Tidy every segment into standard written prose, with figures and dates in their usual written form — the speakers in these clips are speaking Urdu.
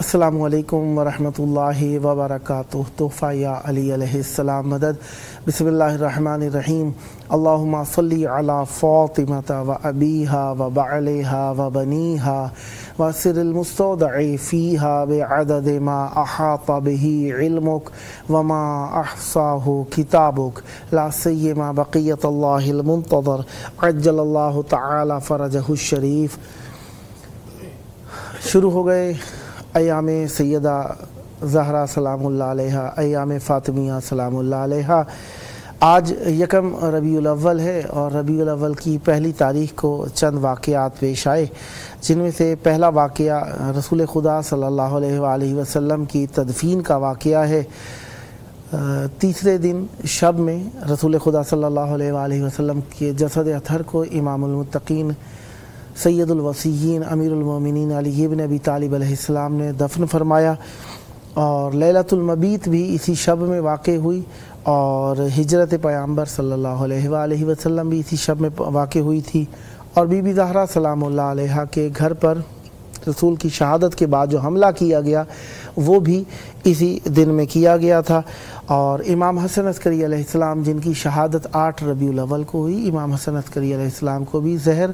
السلام علیکم ورحمۃ اللہ وبرکاتہ۔ تحفہ یا علی علیہ السلام مدد۔ بسم اللہ الرحمن الرحیم۔ اللہم صلی علی فاطمۃ و ابیہا و بعلہا و بنیہا وسر المستودع فیہا بعدد ما احاط بہ علمک وما احصاہ کتابک لا سیما بقیت اللہ المنتظر عجل اللہ تعالی فرجہ الشریف۔ شروع ہو گئے ایام سیدہ زہرا سلام اللہ علیہا، ایام فاطمیہ سلام اللہ علیہا۔ آج یکم ربیع الاول ہے اور ربیع الاول کی پہلی تاریخ کو چند واقعات پیش آئے، جن میں سے پہلا واقعہ رسول خدا صلی اللہ علیہ وآلہ وسلم کی تدفین کا واقعہ ہے۔ تیسرے دن شب میں رسول خدا صلی اللہ علیہ وآلہ وسلم کے جسد اطہر کو امام المتقین سید الوصیین امیر المومنین علی بن ابی طالب علیہ السلام نے دفن فرمایا، اور لیلۃ المبیت بھی اسی شب میں واقع ہوئی، اور ہجرت پیغمبر صلی اللہ علیہ وآلہ وسلم بھی اسی شب میں واقع ہوئی تھی، اور بی بی زہرا سلام اللہ علیہا کے گھر پر رسول کی شہادت کے بعد جو حملہ کیا گیا وہ بھی اسی دن میں کیا گیا تھا۔ اور امام حسن عسکری علیہ السلام جن کی شہادت 8 ربیع الاول کو ہوئی، امام حسن عسکری علیہ السلام کو بھی زہر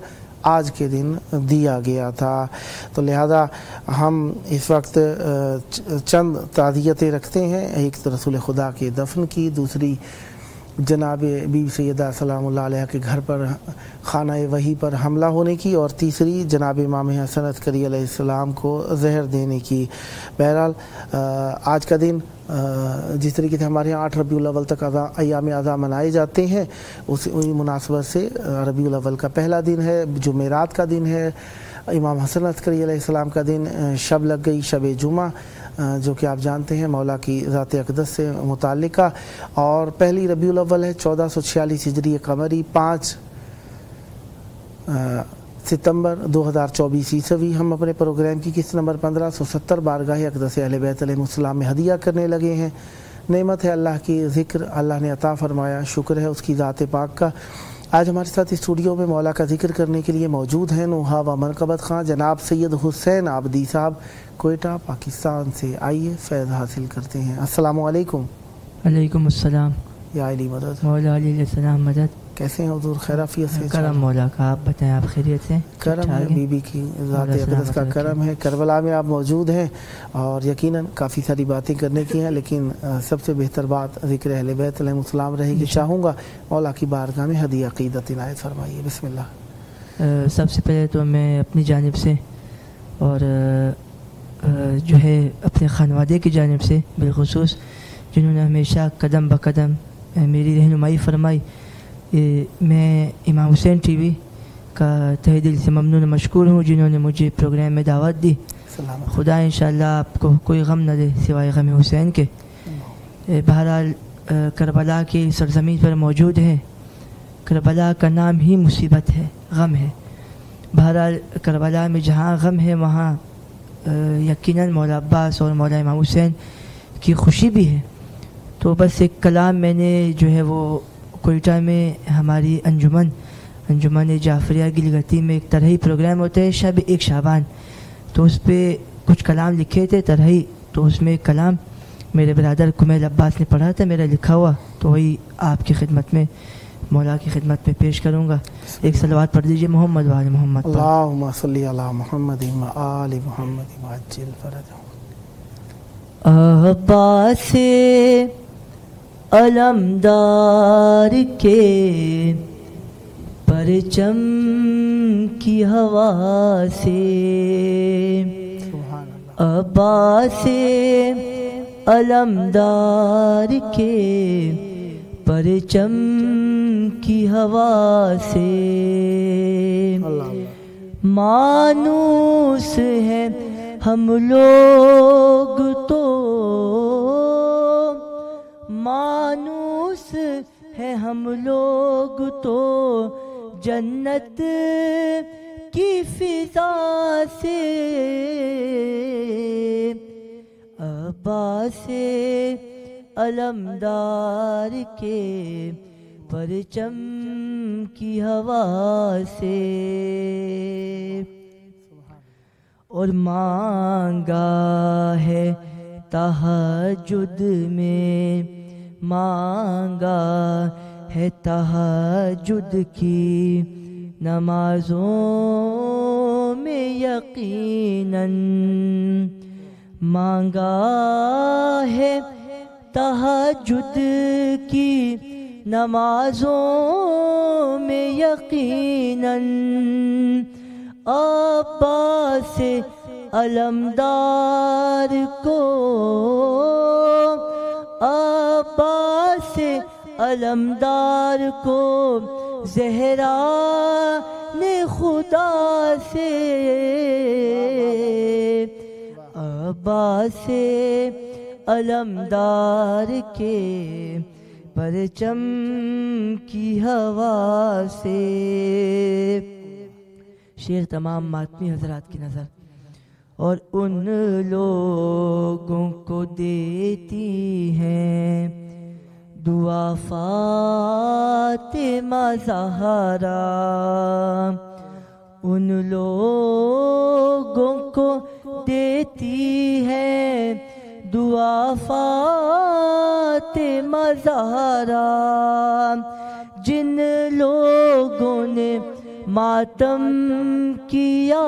آج کے دن دیا گیا تھا۔ تو لہذا ہم اس وقت چند تعزیتیں رکھتے ہیں، ایک تو رسول خدا کے دفن کی، دوسری جناب بی سیدہ سلام اللہ علیہ کے گھر پر خانہ وحی پر حملہ ہونے کی، اور تیسری جناب امام حسن عسکری علیہ السلام کو زہر دینے کی۔ بہرحال آج کا دن جس طریقے سے ہمارے یہاں 8 ربیع الاول تک ایام اعضاء منائے جاتے ہیں، اسی مناسبت سے ربیع الاول کا پہلا دن ہے، جمعرات کا دن ہے، امام حسن عسکری علیہ السلام کا دن شب لگ گئی، شب جمعہ، جو کہ آپ جانتے ہیں مولا کی ذات اقدس سے متعلقہ، اور پہلی ربیع الاول ہے 1446 ہجری قمری، 5 ستمبر 2024 عیسوی۔ ہم اپنے پروگرام کی قسط نمبر 1570 بارگاہ اقدس اہل بیت علیہ السلام میں ہدیہ کرنے لگے ہیں۔ نعمت ہے اللہ کی، ذکر اللہ نے عطا فرمایا، شکر ہے اس کی ذات پاک کا۔ آج ہمارے ساتھ اسٹوڈیو میں مولا کا ذکر کرنے کے لیے موجود ہیں نوحہ و منقبت خواں جناب سید حسین عابدی صاحب، کوئٹہ، پاکستان سے۔ آئیے فیض حاصل کرتے ہیں۔ السلام علیکم۔ علیکم السلام۔ یا علی مدد۔ مولا علی علیہ السلام مدد۔ کیسے ہیں حضور؟ خیرافیت سے؟ کرم مولا کا، آپ بتائیں آپ خیریت سے؟ کرم ہے، بی بی کی ذات اقدس کا کرم ہے۔ کربلا میں آپ موجود ہیں اور یقیناً کافی ساری باتیں کرنے کی ہیں، لیکن سب سے بہتر بات ذکر اہل بیت علیہ السلام رہے گی۔ چاہوں گا مولا کی بارگاہ میں ہدیہ عقیدت عنایت فرمائیے۔ بسم اللہ۔ سب سے پہلے تو میں اپنی جانب سے اور جو ہے اپنے خانوادے کی جانب سے بالخصوص جنہوں نے ہمیشہ قدم بقدم میری رہنمائی فرمائی، میں امام حسین ٹی وی کا تہہ دل سے ممنون مشکور ہوں جنہوں نے مجھے پروگرام میں دعوت دی۔ خدا انشاءاللہ آپ کو کوئی غم نہ دے سوائے غم حسین کے۔ بہرحال کربلا کی سرزمین پر موجود ہے، کربلا کا نام ہی مصیبت ہے، غم ہے۔ بہرحال کربلا میں جہاں غم ہے وہاں یقیناً مولا عباس اور مولا امام حسین کی خوشی بھی ہے۔ تو بس ایک کلام میں نے جو ہے وہ کوئٹہ میں ہماری انجمن جعفریہ گلگتی میں ایک طرحی پروگرام ہوتا ہے شب 1 شعبان، تو اس پہ کچھ کلام لکھے تھے طرحی، تو اس میں ایک کلام میرے برادر کمیل عباس نے پڑھا تھا میرا لکھا ہوا، تو وہی آپ کی خدمت میں مولا کی خدمت میں پیش کروں گا۔ ایک صلوات پڑھ دیجئے محمد و آل محمد۔ اللہم صلی علی محمد و آل محمد وعجل فرجہ۔ عباس علمدار کے پرچم کی ہوا سے، عباس علمدار کے پرچم کی ہوا سے مانوس ہیں ہم لوگ تو جنت کی فضا سے عباس علمدار کے پرچم کی ہوا سے اور مانگا ہے تہجد میں مانگا ہے تہجد کی نمازوں میں یقیناً مانگا ہے تہجد کی نمازوں میں یقیناً عباس علمدار کو عباس علمدار کو زہرا نے خدا سے عباس علمدار کے پرچم کی ہوا سے شعر تمام ماتمی حضرات کی نظر اور ان لوگوں کو دیتی ہیں دعا فاطمہ زہرا ان لوگوں کو دیتی ہے دعا فاطمہ زہرا جن لوگوں نے ماتم کیا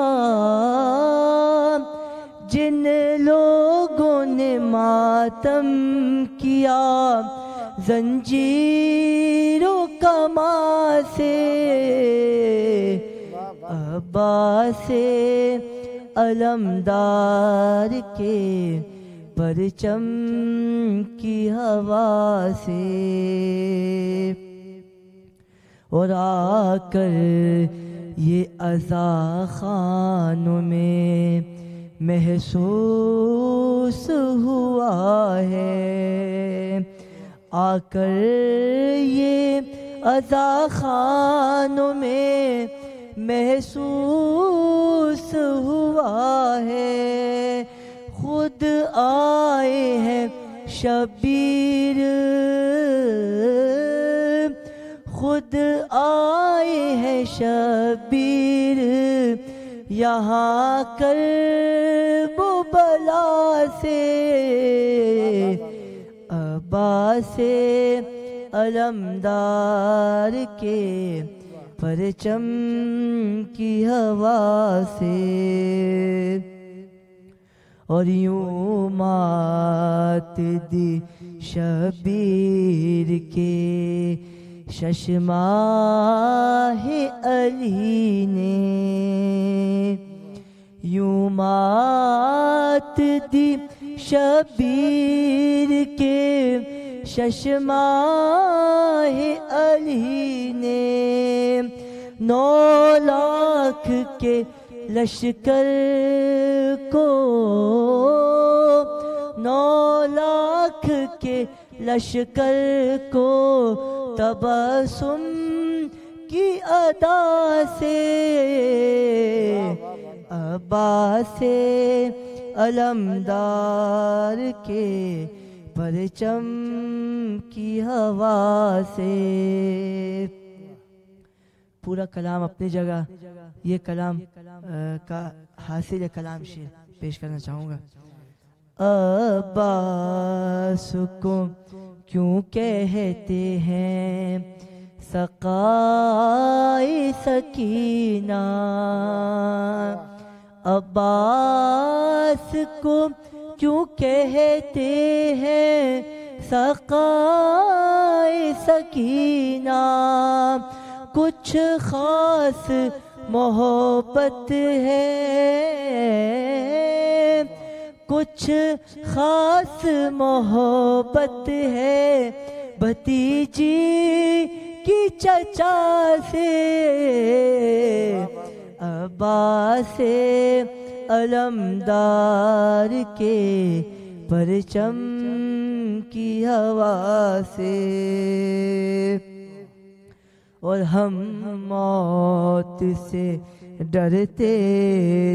جن لوگوں نے ماتم کیا زنجیروں کما سے عباس علمدار کے پرچم کی ہوا سے اور آ کر یہ عزا خانوں میں محسوس ہوا ہے آ کر یہ عزا خانوں میں محسوس ہوا ہے خود آئے ہیں شبیر خود آئے ہیں شبیر یہاں کرب و بلا سے عباس علمدار کے پرچم کی ہوا سے اور یوں مات دی شبیر کے ششماہ علی نے یوں مات دی شبیر کے ششماہ علی نے 9 لاکھ کے لشکر کو 9 لاکھ کے لشکر کو تبسم کی ادا سے عباس علمدار کے پرچم کی ہوا سے پورا کلام اپنی جگہ یہ کلام کا حاصل کلام شعر پیش کرنا چاہوں گا عباس کو کیوں کہتے ہیں سقائے سکینہ عباس کو کیوں کہتے ہیں سقائے سکینہ کچھ خاص محبت ہے کچھ خاص محبت ہے بھتیجی کی چچا سے عباس علمدار کے پرچم کی ہوا سے اور ہم موت سے ڈرتے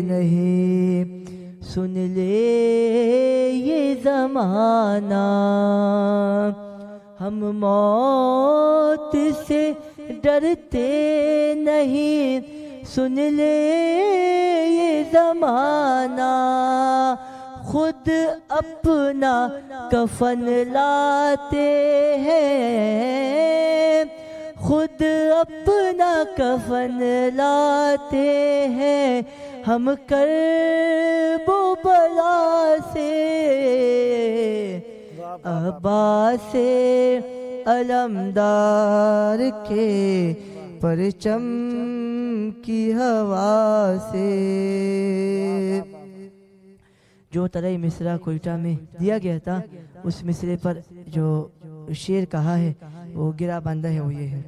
نہیں. سن لے یہ زمانہ ہم موت سے ڈرتے نہیں. سن لے یہ زمانہ خود اپنا کفن لاتے ہیں. خود اپنا کفن لاتے ہیں. ہم کرب و بلا سے عباس علمدار کے پرچم کی ہوا سے. جو طرح مصرع کوئٹہ میں دیا گیا تھا اس مصرے پر جو شعر کہا ہے وہ گرا باندھا ہے، وہ یہ ہے: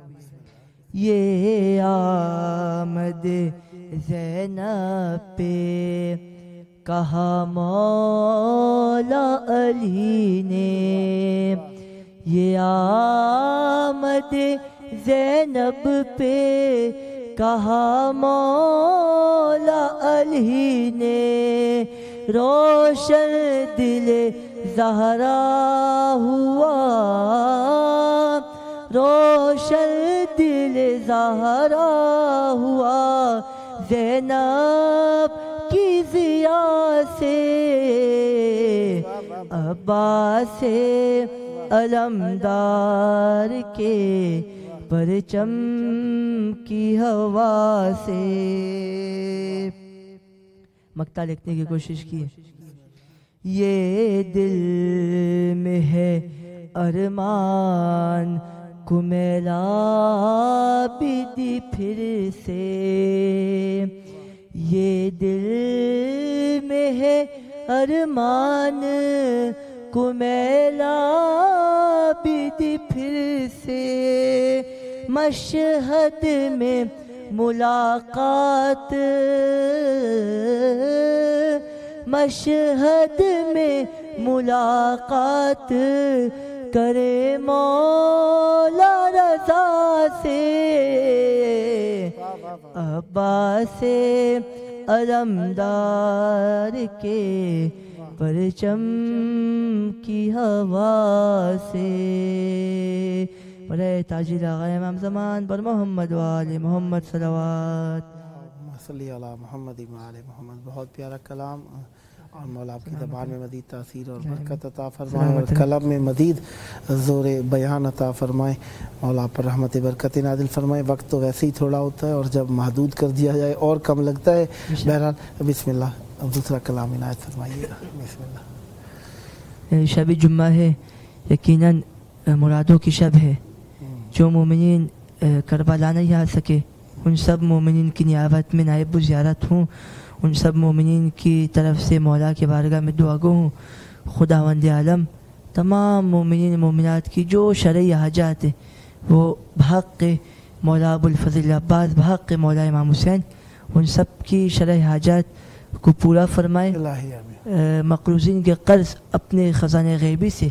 یہ آمد زینب پہ کہا مولا علی نے. یہ آمد زینب پہ کہا مولا علی نے. روشن دل زہرا ہوا، روشن دل زہرا ہوا زینب کی ضیا سے. عباس علمدار کے پرچم کی ہوا سے. مقطع لکھنے کی کوشش کی ہے. یہ دل میں ہے ارمان کو میلا بھی دی پھر سے. یہ دل میں ہے ارمان کو میلا بھی دی پھر سے. مشہد میں ملاقات، مشہد میں ملاقات کرے مولا رضا سے. عباس علمدار کے پرچم کی ہوا سے. برائے تاجر آغا امام زمان پر محمد و آل محمد صلوات. صلی علی محمد و آل محمد. بہت پیارا کلام، اور مولا آپ کی زبان میں مزید تاثیر اور برکت عطا فرمائے، اور قلم میں مزید زور بیان عطا فرمائے. مولا آپ پر رحمت برکت نازل فرمائے. وقت تو ویسے ہی تھوڑا ہوتا ہے، اور جب محدود کر دیا جائے اور کم لگتا ہے. بہرحال بسم اللہ، اب دوسرا کلام عنایت فرمائیے گا. بسم اللہ. شب جمعہ ہے، یقیناً مرادوں کی شب ہے. جو مومنین کربلا نہیں آ سکے ان سب مومنین کی نیابت میں نائب و زیارت ہوں. ان سب مومنین کی طرف سے مولا کے بارگاہ میں دعا گو ہوں. خداوند عالم تمام مومنین مومنات کی جو شرعی حاجات ہیں وہ بحق مولا ابو الفضل عباس، بحق مولا امام حسین، ان سب کی شرعی حاجات کو پورا فرمائے. مقروضین کے قرض اپنے خزانے غیبی سے،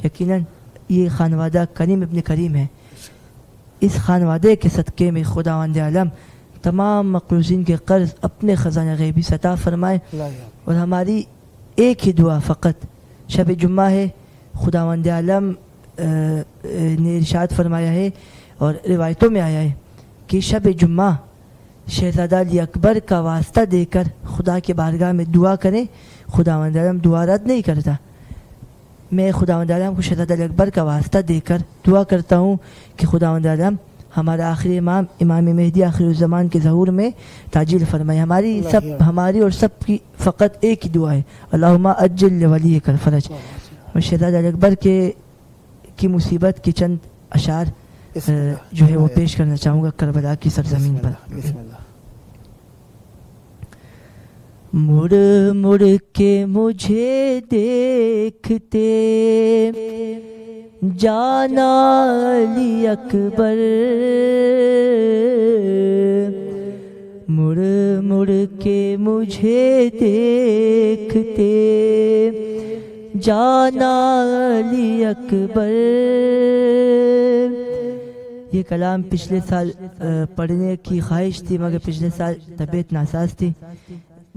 یقیناً یہ خانوادہ کریم ابن کریم ہے. اس خانوادے کے صدقے میں خداوند عالم تمام مقروضین کے قرض اپنے خزانہ غیبی سے عطا فرمائے. اور ہماری ایک ہی دعا فقط شب جمعہ ہے. خداوند عالم نے ارشاد فرمایا ہے اور روایتوں میں آیا ہے کہ شب جمعہ شہزادہ علی اکبر کا واسطہ دے کر خدا کے بارگاہ میں دعا کریں. خداوند عالم دعا رد نہیں کرتا. میں خداوند عالم کو شہزادہ علی اکبر کا واسطہ دے کر دعا کرتا ہوں کہ خداوند عالم ہمارا آخری امام امام مہدی آخر الزمان کے ظہور میں تعجیل فرمائے. ہماری اور سب کی فقط ایک ہی دعا ہے، اللہم اجل ولی کر فرج. میں شہزادہ علی اکبر کی مصیبت کے چند اشعار جو ہے وہ پیش کرنا چاہوں گا کربلا کی سرزمین پر. مڑ مڑ کے مجھے دیکھتے جانا علی اکبر، مڑ مڑ کے مجھے دیکھتے جانا علی اکبر. یہ کلام پچھلے سال پڑھنے کی خواہش تھی، مگر پچھلے سال طبیعت ناساز تھی،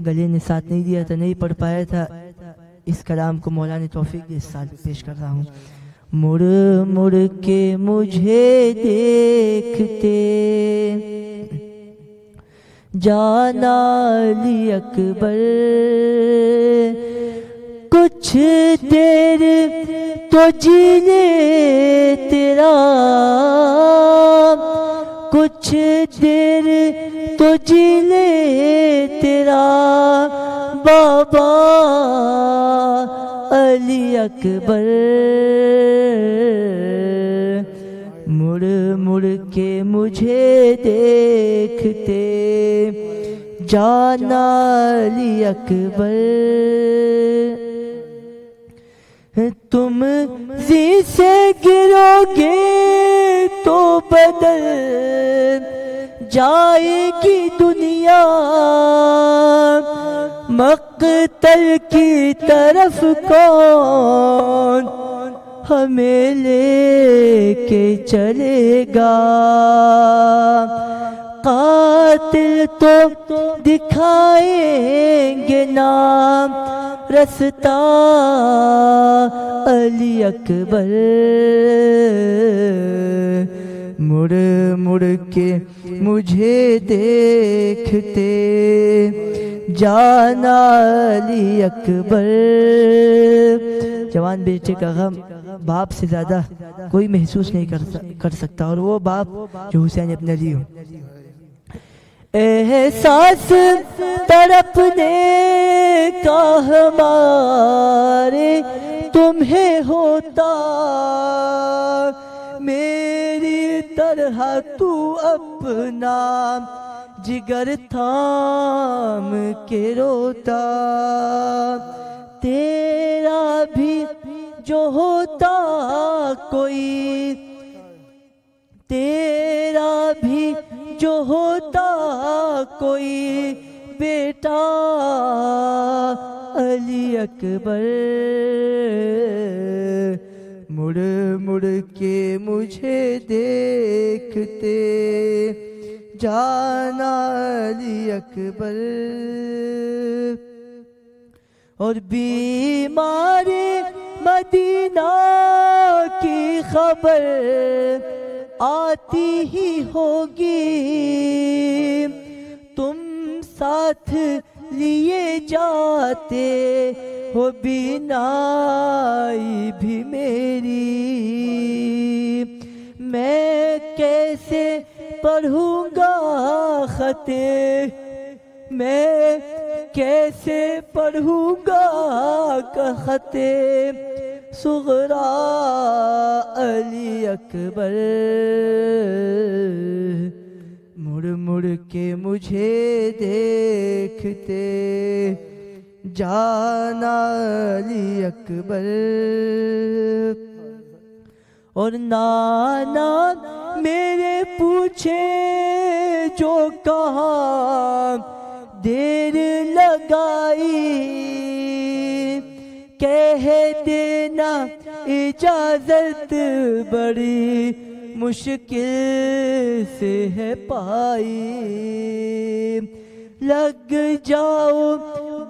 گلے نے ساتھ نہیں دیا تھا، نہیں پڑھ پایا تھا۔ اس کلام کو مولا نے توفیق دی، اس سال پیش کر رہا ہوں۔ مڑ مڑ کے مجھے دیکھتے جانا علی اکبر، کچھ دیر تو جی لے تیرا، کچھ دیر تو جی لے تیرا بابا علی اکبر، مڑ مڑ کے مجھے دیکھتے جانا علی اکبر، تم زی سے گرو گے تو بدل جائے گی دنیا، مقتل کی طرف کون ہمیں لے کے چلے گا، قاتل تو دکھائیں گے نام رستہ علی اکبر، مڑ مڑ کے مجھے دیکھتے جانا علی اکبر۔ جوان بیٹے کا غم باپ سے زیادہ کوئی محسوس نہیں کر سکتا، اور وہ باپ جو حسین ابن علی ہو۔ احساس تڑپنے کا ہمارے تمہیں ہوتا، میری طرح تو اپنا جگر تھام کے روتا، تیرا بھی جو ہوتا کوئی، تیرا بھی جو ہوتا کوئی بیٹا علی اکبر، مڑ مڑ کے مجھے دیکھتے جانا علی اکبر، اور بیماری مدینہ کی خبر آتی ہی ہوگی، تم ساتھ لیے جاتے ہو بینائی بھی میری، میں کیسے پڑھوں گا خطے، میں کیسے پڑھوں گا خطے صغریٰ علی اکبر، مڑ مڑ کے مجھے دیکھتے جانا علی اکبر، اور نانا میرے پوچھے جو کہاں دیر لگائی، کہہ دینا اجازت بڑی مشکل سے ہے پائی، لگ جاؤ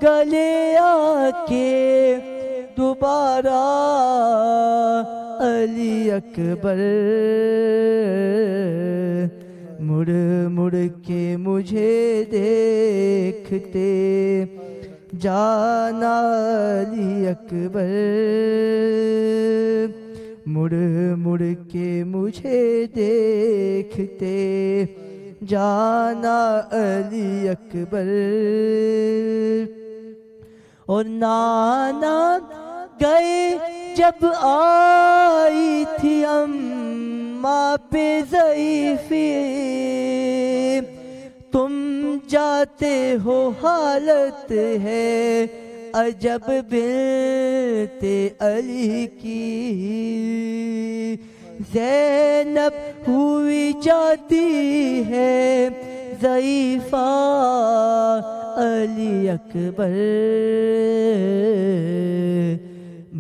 گلے آ کے دوبارہ علی اکبر، مڑ مڑ کے مجھے دیکھتے جانا علی اکبر، مڑ مڑ کے مجھے دیکھتے جانا علی اکبر، اور نانا گئے جب آئی تھی اماں پہ ضعیفی، تم جاتے ہو حالت ہے عجب بنت علی کی، زینب ہوئی جاتی ہے ضعیفہ علی اکبر،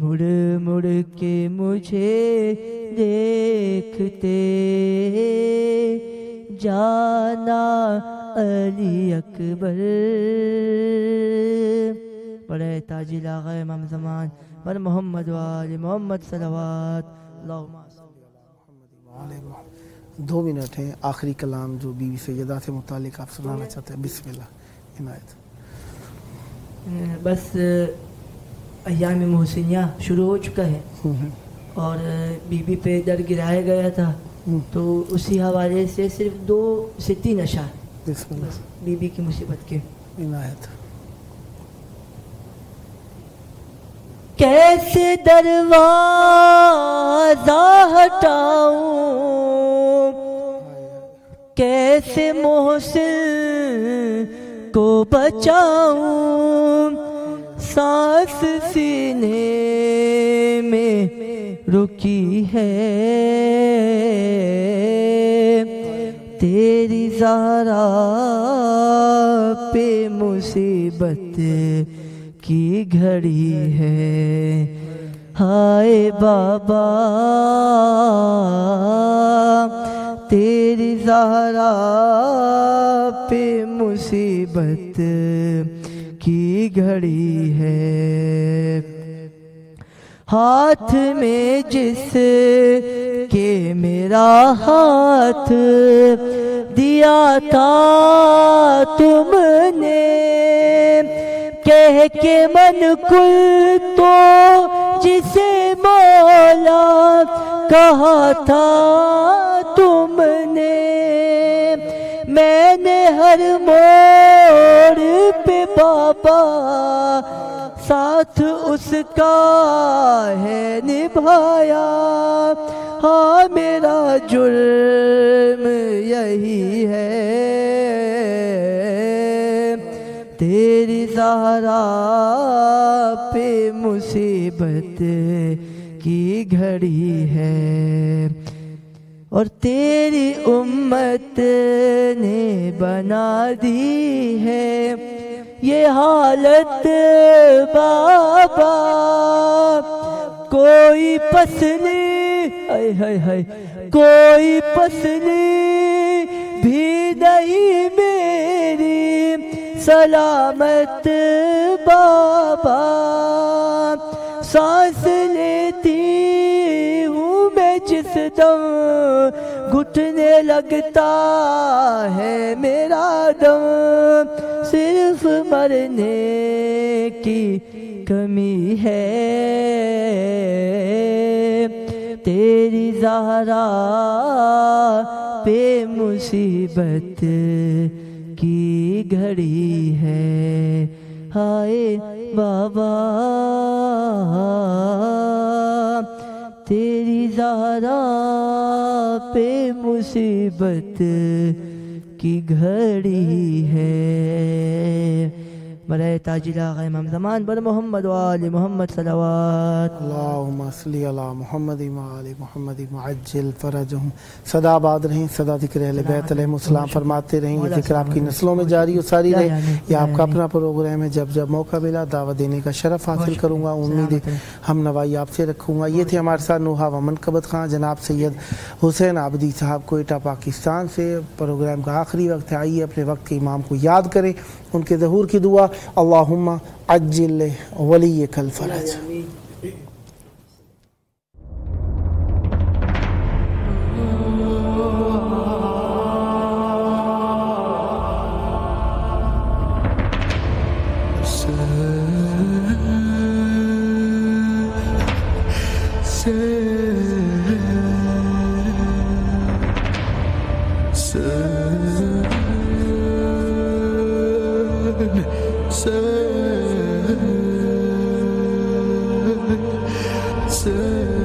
مڑ مڑ کے مجھے دیکھتے جانا علی اکبر. بڑے تاجل آغا امام زمان بر محمد و آل محمد صلوات. اللہم 2 منٹ ہیں. آخری کلام جو بی بی سیدہ سے متعلق آپ سنانا چاہتے ہیں. بسم اللہ عنایت. بس ایام محسنیہ شروع ہو چکا ہے اور بی بی پہ در گرایا گیا تھا تو اسی حوالے سے صرف 2 سے 3 اشعار بسم اللہ بی بی کی مصیبت کے. عنایت. کیسے دروازہ ہٹاؤں کیسے محسن کو بچاؤں سانس سینے میں رکی ہے تیری زہرا پہ مصیبت کی گھڑی ہے. ہائے بابا تیری زہرا پہ مصیبت کی گھڑی ہے. ہاتھ میں جس کے میرا ہاتھ دیا تھا تم نے کہہ کے من کل تو جسے مولا کہا تھا تم نے میں نے ہر موڑ پہ بابا ساتھ اس کا ہے نبھایا. ہاں میرا جرم یہی ہے تیری زہرا پہ مصیبت کی گھڑی ہے اور تیری امت نے بنا دی ہے یہ حالت بابا. کوئی پسلی کوئی پسلی بھی نہیں میری سلامت بابا. سانس لیتی ہوں میں جس دم گھٹنے لگتا ہے میرا دم صرف مرنے کی کمی ہے تیری زہرا پہ مصیبت کی گھڑی ہے. ہائے بابا تیری زہرا پہ مصیبت کی گھڑی ہے. برائے تاجل آغا امام زمان بر محمد و آل محمد صلوات. اللہم صلی علی محمد و آل محمد معجل فرجہم. سدا آباد رہیں سدا ذکر اہل بیت علیہ السلام فرماتے رہیں یہ ذکر آپ کی نسلوں میں جاری و ساری رہے. یہ آپ کا اپنا پروگرام ہے جب جب موقع ملا دعوت دینے کا شرف حاصل کروں گا. امید ہم نوائی آپ سے رکھوں گا. یہ تھے ہمارے ساتھ نوحہ و منقبت خان جناب سید حسین عابدی صاحب کوئٹہ پاکستان سے. پروگرام کا آخری وقت ہے. آئیے اپنے وقت کے امام کو یاد کریں ان کے ظہور کی دعا. اللہم عجل ولیک الفرج. Sir